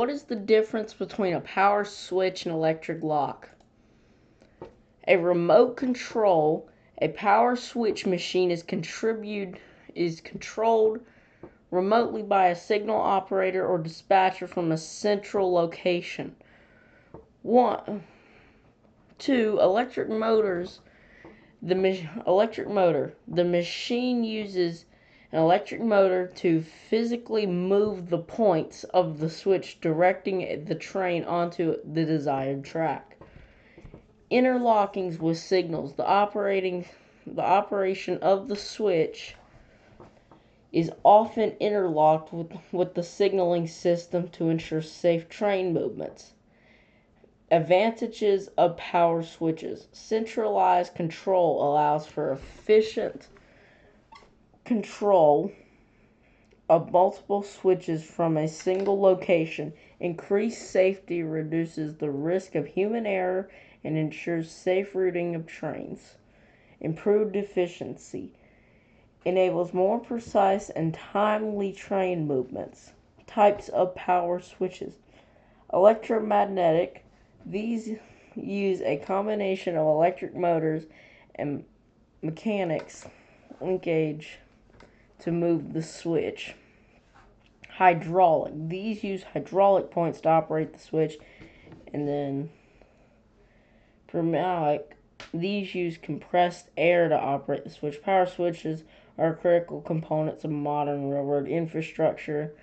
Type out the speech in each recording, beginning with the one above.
What is the difference between a power switch and electric lock? A remote control, a power switch machine is controlled remotely by a signal operator or dispatcher from a central location. 1. 2. Electric motors. Electric motor. The machine uses an electric motor to physically move the points of the switch, directing the train onto the desired track. Interlockings with signals. The operation of the switch is often interlocked with the signaling system to ensure safe train movements. Advantages of power switches. Centralized control allows for efficient control of multiple switches from a single location. Increased safety reduces the risk of human error and ensures safe routing of trains. Improved efficiency enables more precise and timely train movements. Types of power switches. Electromagnetic. These use a combination of electric motors and mechanics linkage to move the switch. Hydraulic. These use hydraulic points to operate the switch. And then pneumatic. These use compressed air to operate the switch. Power switches are critical components of modern railroad infrastructure,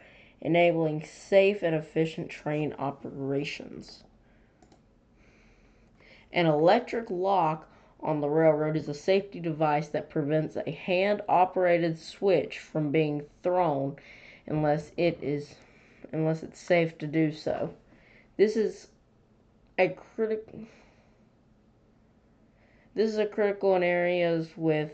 enabling safe and efficient train operations. An electric lock on the railroad is a safety device that prevents a hand-operated switch from being thrown unless it's safe to do so. This is critical in areas with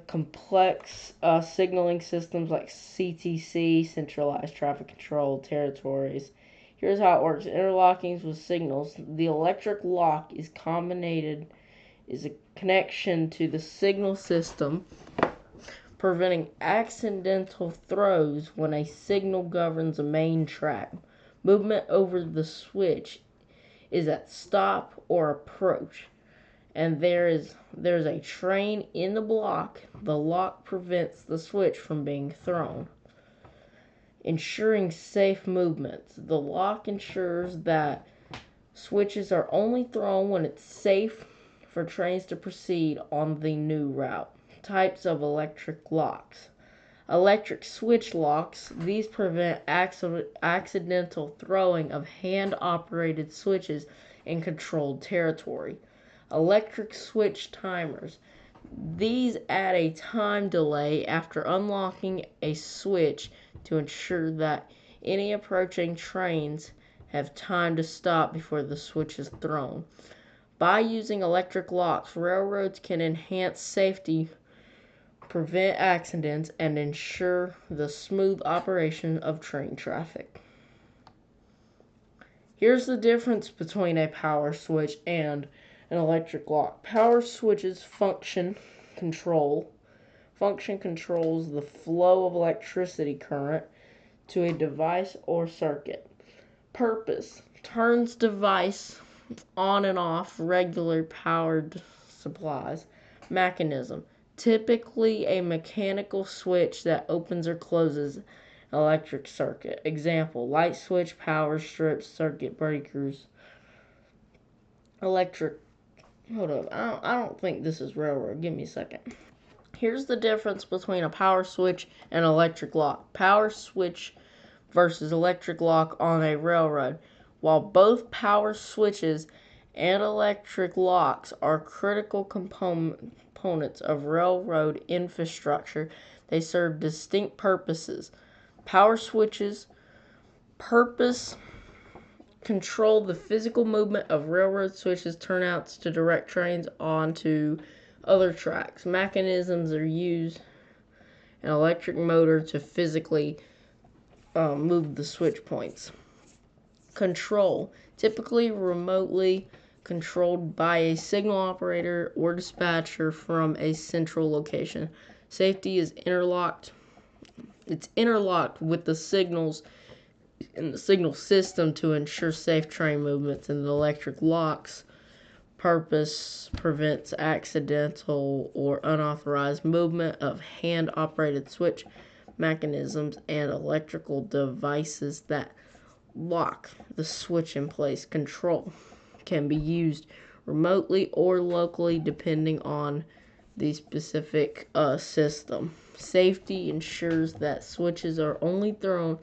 complex signaling systems like CTC, centralized traffic control territories. Here's how it works. Interlockings with signals. The electric lock is a connection to the signal system, preventing accidental throws when a signal governs a main track. Movement over the switch is at stop or approach, and there's a train in the block. The lock prevents the switch from being thrown. Ensuring safe movements. The lock ensures that switches are only thrown when it's safe for trains to proceed on the new route. Types of electric locks. Electric switch locks. These prevent accidental throwing of hand-operated switches in controlled territory. Electric switch timers. These add a time delay after unlocking a switch to ensure that any approaching trains have time to stop before the switch is thrown. By using electric locks, railroads can enhance safety, prevent accidents, and ensure the smooth operation of train traffic. Here's the difference between a power switch and an electric lock. Power switches function controls the flow of electricity current to a device or circuit. Purpose: turns device on and off regular powered supplies. Mechanism: typically a mechanical switch that opens or closes an electric circuit. Example: light switch, power strips, circuit breakers. Hold up, I don't think this is railroad. Give me a second. Here's the difference between a power switch and electric lock. Power switch versus electric lock on a railroad. While both power switches and electric locks are critical components of railroad infrastructure, they serve distinct purposes. Power switches purpose control the physical movement of railroad switches, turnouts to direct trains onto other tracks. Mechanisms are used an electric motor to physically move the switch points. Control: typically remotely controlled by a signal operator or dispatcher from a central location. Safety is interlocked. It's interlocked with the signals in the signal system to ensure safe train movements, and the electric lock's purpose prevents accidental or unauthorized movement of hand-operated switch mechanisms and electrical devices that lock the switch in place. Control can be used remotely or locally depending on the specific system. Safety ensures that switches are only thrown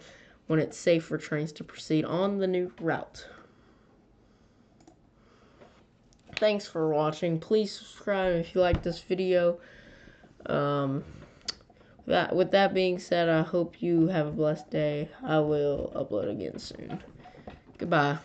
when it's safe for trains to proceed on the new route. Thanks for watching. Please subscribe if you like this video. With that being said, I hope you have a blessed day. I will upload again soon. Goodbye.